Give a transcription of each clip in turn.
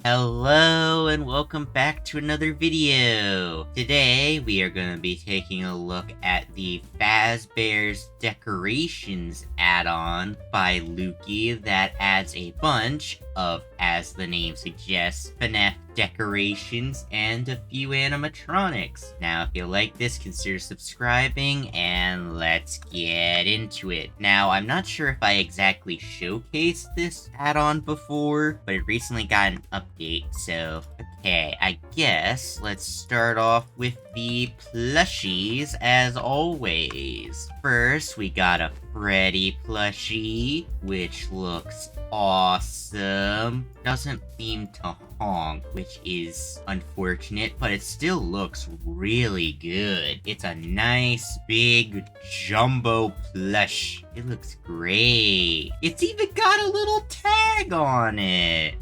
Hello and welcome back to another video. Today we are going to be taking a look at the Fazbears Decorations add-on by Lukey that adds a bunch of, as the name suggests, Fnaf decorations and a few animatronics. Now, if you like this, consider subscribing and let's get into it. Now, I'm not sure if I exactly showcased this add-on before, but it recently got an update, so okay, I guess let's start off with the plushies as always. First, we got a Freddy plushie, which looks awesome. Doesn't seem to honk, which is unfortunate, but it still looks really good. It's a nice, big, jumbo plush. It looks great. It's even got a little tag on it.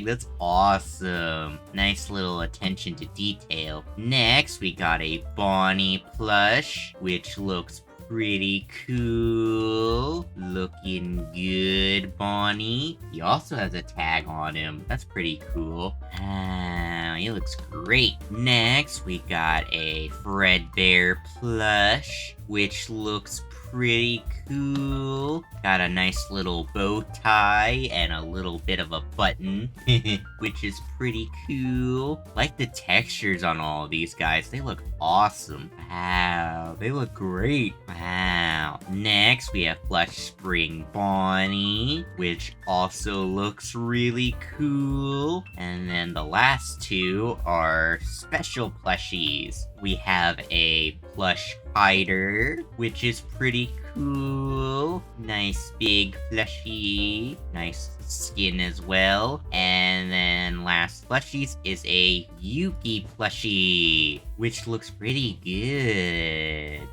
That's awesome. Nice little attention to detail. Next, we got a Bonnie plush, which looks pretty cool. Looking good, Bonnie. He also has a tag on him. That's pretty cool. He looks great. Next, we got a Fazbear plush, which looks pretty cool. Got a nice little bow tie and a little bit of a button, which is pretty cool. Like the textures on all of these guys. They look awesome. Wow, they look great. Wow. Next, we have Plush Spring Bonnie, which also looks really cool. And then the last two are special plushies. We have a plush spider, which is pretty cool. Nice big plushie. Nice skin as well. And then last plushies is a Yuki plushie, which looks pretty good.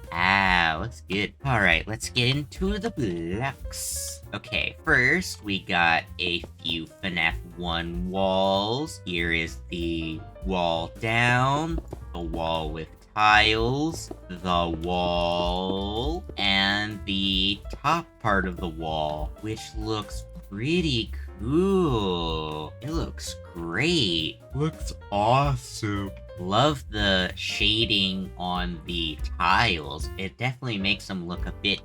Looks good. Alright, let's get into the blocks. Okay, first we got a few FNAF 1 walls. Here is the wall down, the wall with tiles, the wall, and the top part of the wall, which looks pretty cool. It looks great. Looks awesome. Love the shading on the tiles. It definitely makes them look a bit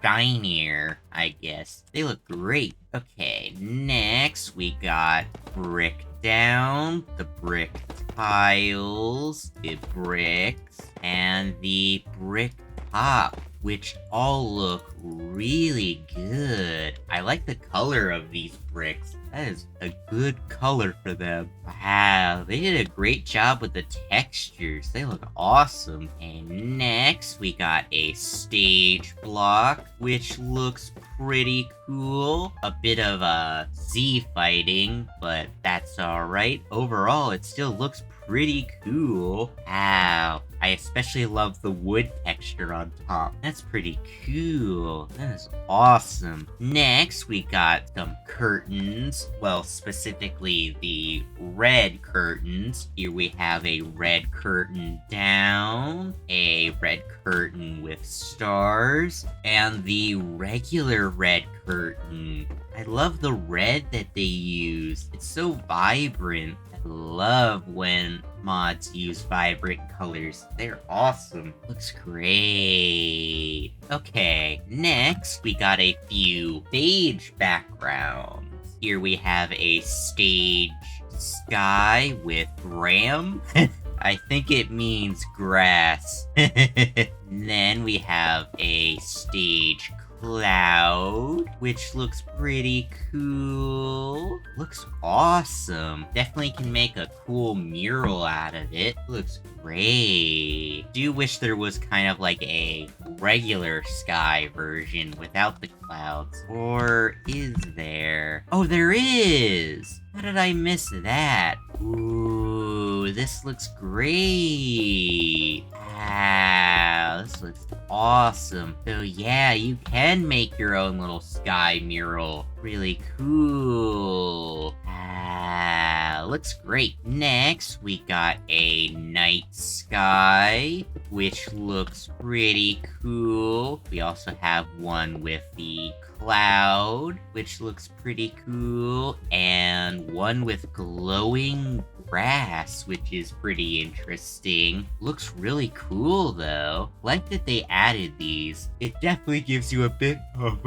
shinier, I guess. They look great. Okay, next we got brick down, the brick tiles, the bricks, and the brick top, which all look really good. I like the color of these bricks. That is a good color for them. Wow, they did a great job with the textures. They look awesome. And next, we got a stage block, which looks pretty cool. A bit of a Z fighting, but that's alright. Overall, it still looks pretty cool. Wow. I especially love the wood texture on top. That's pretty cool. That is awesome. Next, we got some curtains. Well, specifically the red curtains. Here we have a red curtain down, a red curtain with stars, and the regular red curtain. I love the red that they use. It's so vibrant. Love when mods use vibrant colors. They're awesome. Looks great. Okay, next we got a few stage backgrounds. Here we have a stage sky with ram. I think it means grass. Then we have a stage cloud, which looks pretty cool. Looks awesome. Definitely can make a cool mural out of it. Looks great. Do wish there was kind of like a regular sky version without the clouds. Or is there? Oh, there is! How did I miss that? Ooh, this looks great. Wow, this looks awesome. So yeah, you can make your own little sky mural. Really cool. Wow, looks great. Next, we got a night sky, which looks pretty cool. We also have one with the cloud, which looks pretty cool, and one with glowing grass, which is pretty interesting. Looks really cool though. Like that they added these. It definitely gives you a bit of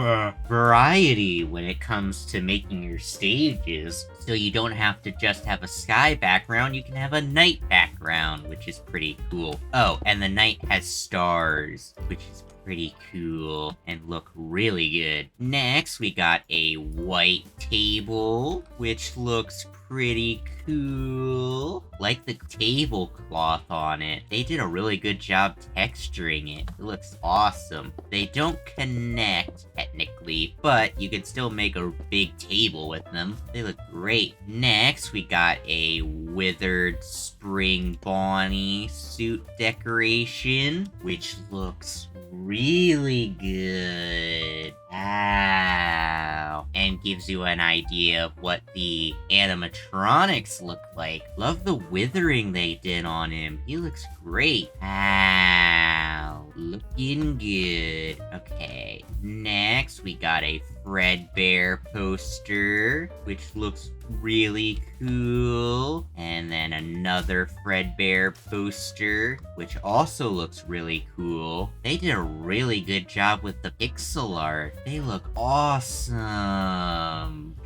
variety when it comes to making your stages. So you don't have to just have a sky background, you can have a night background, which is pretty cool. Oh, and the night has stars, which is pretty cool and look really good. Next, we got a white table, which looks pretty cool. Like the tablecloth on it. They did a really good job texturing it. It looks awesome. They don't connect, technically, but you can still make a big table with them. They look great. Next, we got a withered spring Bonnie suit decoration, which looks really good. Wow. And gives you an idea of what the animatronics look like. Love the withering they did on him. He looks great. Wow. Looking good. Okay. Next, we got a Fazbear poster, which looks really cool. And then another Fazbear poster, which also looks really cool. They did a really good job with the pixel art. They look awesome.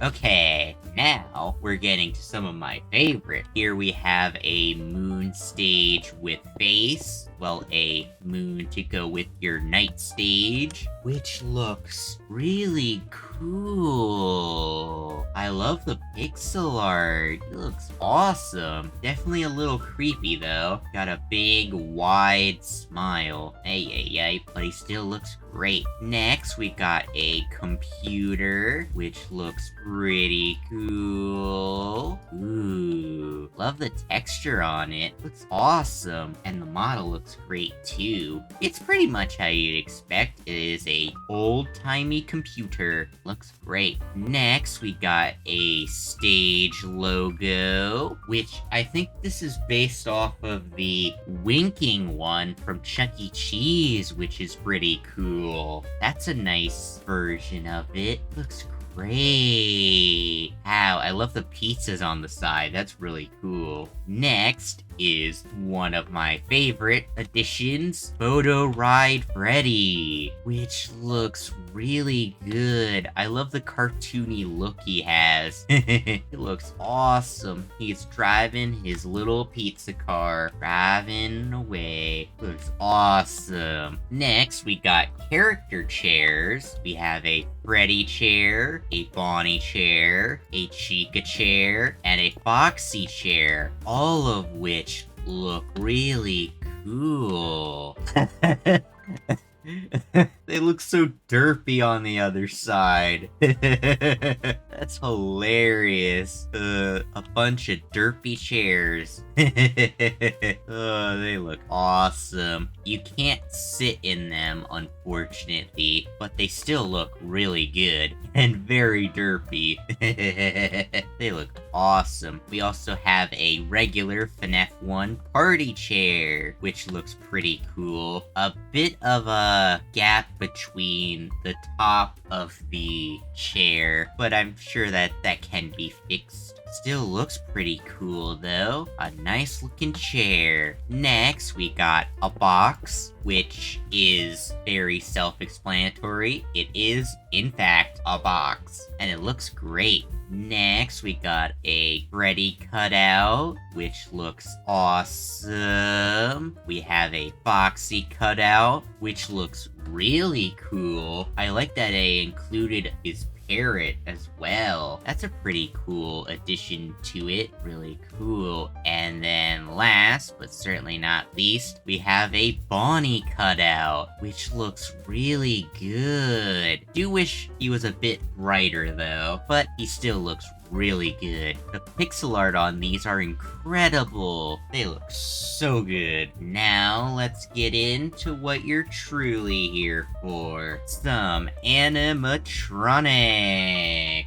Okay, now we're getting to some of my favorite. Here we have a moon stage with face. Well, a moon to go with your night stage, which looks really cool. I love the pixel art. It looks awesome. Definitely a little creepy though. Got a big, wide smile. Hey, but he still looks great. Next, we got a computer, which looks pretty cool. Ooh, love the texture on it. Looks awesome. And the model looks great too. It's pretty much how you'd expect. It is a old-timey computer. Looks great. Next, we got a stage logo, which I think this is based off of the winking one from Chuck E. Cheese, which is pretty cool. That's a nice version of it. Looks great. Wow, I love the pizzas on the side. That's really cool. Next is one of my favorite additions, Photo Ride Freddy, which looks really good. I love the cartoony look he has. It looks awesome. He's driving his little pizza car, driving away. Looks awesome. Next, we got character chairs. We have a Freddy chair, a Bonnie chair, a Chica chair, and a Foxy chair, all of which look really cool. They look so derpy on the other side. That's hilarious. A bunch of derpy chairs. Oh, they look awesome. You can't sit in them, unfortunately, but they still look really good and very derpy. They look awesome. We also have a regular Fnaf 1 party chair, which looks pretty cool. A bit of a gap between the top of the chair, but I'm sure that can be fixed. Still looks pretty cool though. A nice looking chair. Next, we got a box, which is very self-explanatory. It is, in fact, a box, and it looks great. Next, we got a Freddy cutout, which looks awesome. We have a Foxy cutout, which looks really cool. I like that they included his parrot as well. That's a pretty cool addition to it. Really cool. And then last, but certainly not least, we have a Bonnie cutout, which looks really good. Do wish he was a bit brighter though, but he still looks really good. The pixel art on these are incredible. They look so good. Now let's get into what you're truly here for. Some animatronics.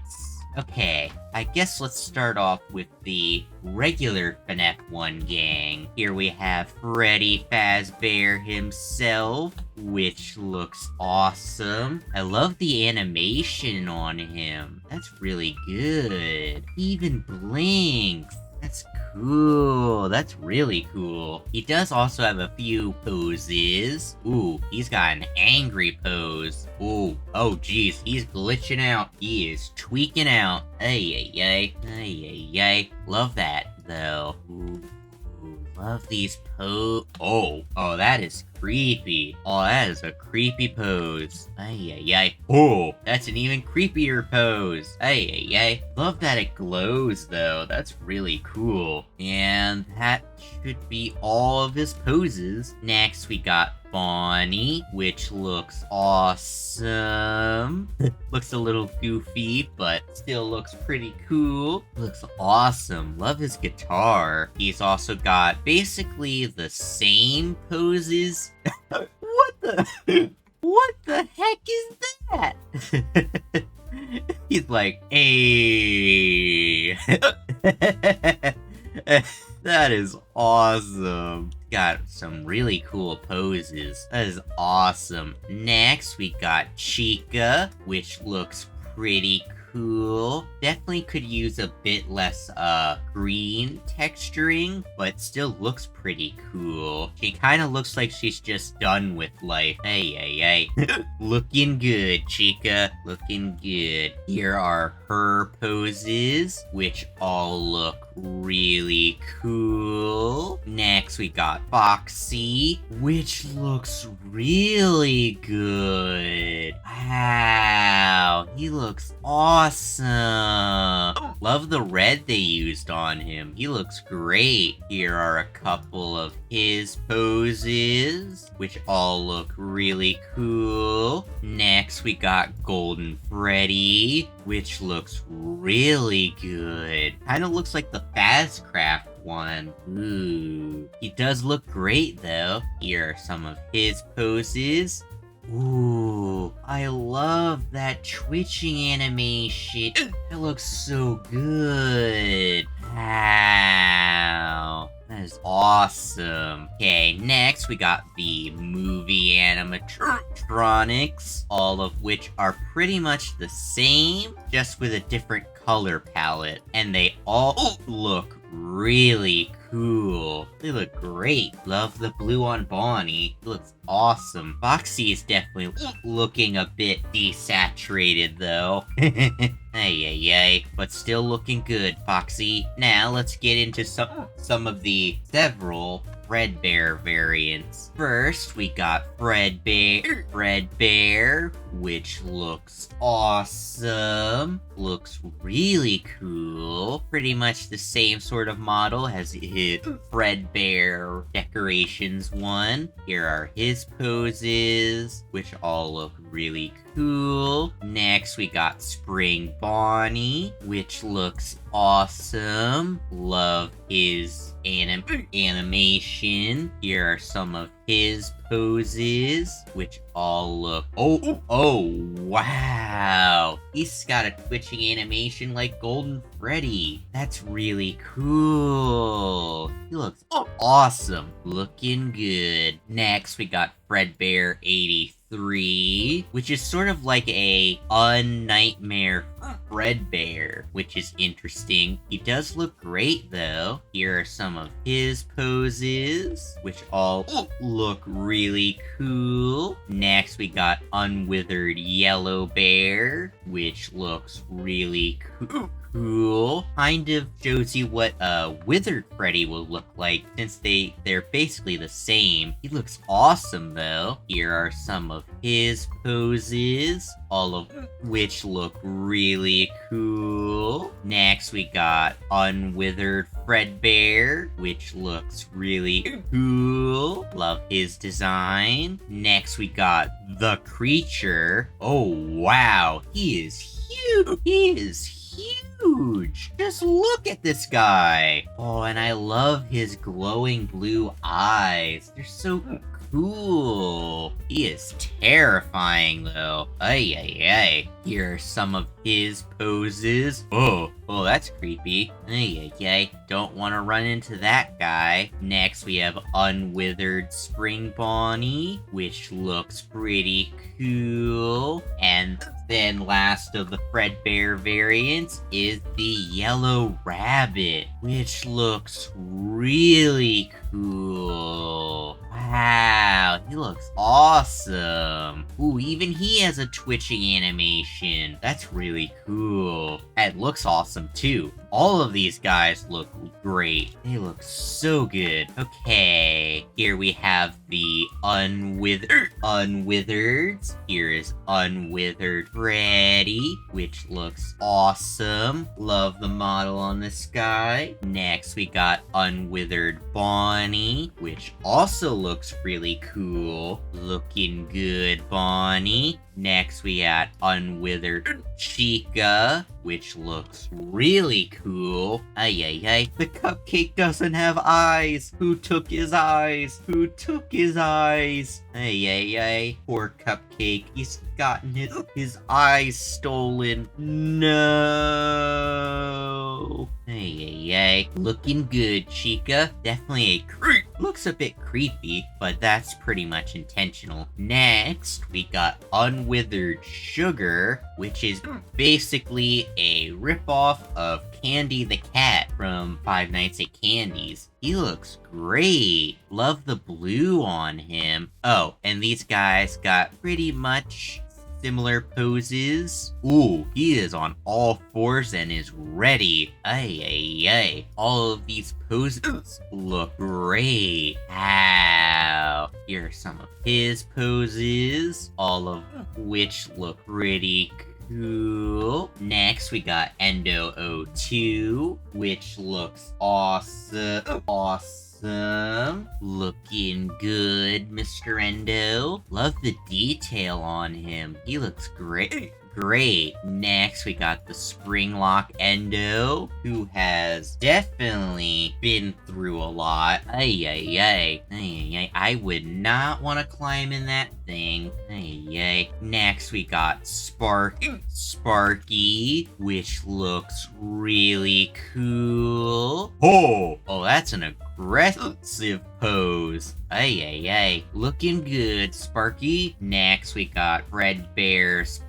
Okay, I guess let's start off with the regular Fnaf 1 gang. Here we have Freddy Fazbear himself, which looks awesome. I love the animation on him. That's really good. He even blinks. That's cool. That's really cool. He does also have a few poses. Ooh, he's got an angry pose. Ooh, oh geez, he's glitching out. He is tweaking out. Ay, ay, ay. Ay, ay, ay. Love that, though. Ooh. Love these Oh, that is creepy. Oh, that is a creepy pose. Ay, ay, ay. Oh, that's an even creepier pose. Ay, ay, ay. Love that it glows, though. That's really cool. And that should be all of his poses. Next, we got Bonnie, which looks awesome. Looks a little goofy, but still looks pretty cool. Looks awesome. Love his guitar. He's also got basically the same poses. What the? What the heck is that? He's like, hey. That is awesome. Got some really cool poses. That is awesome. Next, we got Chica, which looks pretty cool. Definitely could use a bit less green texturing, but still looks pretty cool. She kind of looks like she's just done with life. Hey, hey, hey. Looking good, Chica. Looking good. Here are her poses, which all look really cool. Next, we got Foxy, which looks really good. Wow, he looks awesome. Love the red they used on him. He looks great. Here are a couple of his poses, which all look really cool. Next, we got Golden Freddy, which looks really good. Kind of looks like the Fazcraft one. Ooh. He does look great, though. Here are some of his poses. Ooh, I love that twitching animation. That looks so good. Wow. That is awesome. Okay, next we got the movie animatronics, all of which are pretty much the same, just with a different color palette. And they all look really cool. They look great. Love the blue on Bonnie. It looks awesome. Foxy is definitely looking a bit desaturated, though. Ay, ay, ay. But still looking good, Foxy. Now, let's get into some of the several Fredbear variants. First, we got Fredbear, which looks awesome. Looks really cool. Pretty much the same sort of model as his Fazbears Decorations one. Here are his poses, which all look really cool. Next, we got Spring Bonnie, which looks awesome. Love his animation. Here are some of his poses, which all look... Oh, wow. He's got a twitching animation like Golden Freddy. That's really cool. He looks awesome. Looking good. Next, we got Fredbear 83, which is sort of like a un-nightmare Fredbear, which is interesting. He does look great, though. Here are some of his poses, which all look really cool. Next, we got Unwithered Yellow Bear, which looks really cool. Kind of shows you what Withered Freddy will look like, since they're basically the same. He looks awesome, though. Here are some of his poses, all of which look really cool. Next, we got Unwithered Fredbear, which looks really cool. Love his design. Next, we got The Creature. Oh, wow. He is huge. He is huge. Just look at this guy. Oh, and I love his glowing blue eyes. They're so cool. He is terrifying, though. Ay, ay, ay. Here are some of his poses. Oh, that's creepy. Ay, ay, ay. Don't want to run into that guy. Next, we have Unwithered Spring Bonnie, which looks pretty cool. And then last of the Fredbear variants is the Yellow Rabbit, which looks really cool. Wow, he looks awesome. Ooh, even he has a twitching animation. That's really cool. And it looks awesome too. All of these guys look great. They look so good. Okay, here we have the Unwithereds. Here is Unwithered Freddy, which looks awesome. Love the model on this guy. Next, we got Unwithered Bonnie, which also looks really cool. Looking good, Bonnie. Next, we got Unwithered Chica, which looks really cool. Ay, ay, ay. The cupcake doesn't have eyes. Who took his eyes? Who took his eyes? Ay, ay, ay. Poor cupcake. He's gotten his eyes stolen. No. Ay, ay, ay. Looking good, Chica. Definitely a creep. Looks a bit creepy, but that's pretty much intentional. Next, we got Unwithered Sugar, which is basically a ripoff of Candy the Cat from Five Nights at Candy's. He looks great. Love the blue on him. Oh, and these guys got pretty much similar poses. Ooh, he is on all fours and is ready. Ay, ay, ay. All of these poses look great. Wow. Here are some of his poses, all of which look pretty cool. Next, we got Endo 02, which looks awesome. Looking good, Mr. Endo. Love the detail on him. He looks great. Great. Next, we got the Springlock Endo, who has definitely been through a lot. Ay, ay, ay. Ay, ay, I would not want to climb in that thing. Ay, ay. Next, we got Sparky, which looks really cool. Oh, that's an aggressive pose. Ay, ay, ay. Looking good, Sparky. Next, we got Fredbear's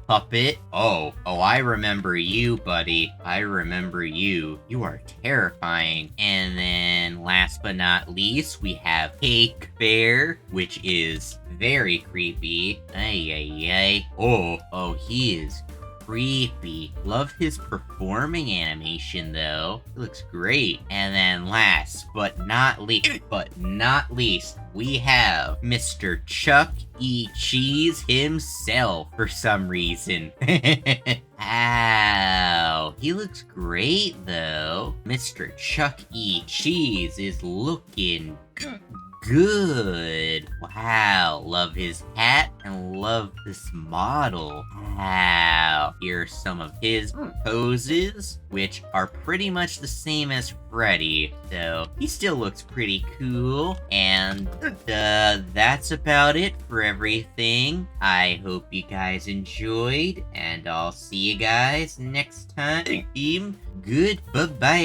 puppet. Oh, I remember you, buddy. I remember you. You are terrifying. And then last but not least, we have Cake Bear, which is very creepy. Ay, ay, ay. Oh, he is creepy. Love his performing animation though. It looks great. And then last but not least, we have Mr. Chuck E. Cheese himself for some reason. Ow, he looks great though. Mr. Chuck E. Cheese is looking good. Wow, love his hat and love this model. Wow, here's some of his poses, which are pretty much the same as Freddy, so he still looks pretty cool. And that's about it for everything. I hope you guys enjoyed, and I'll see you guys next time. Goodbye.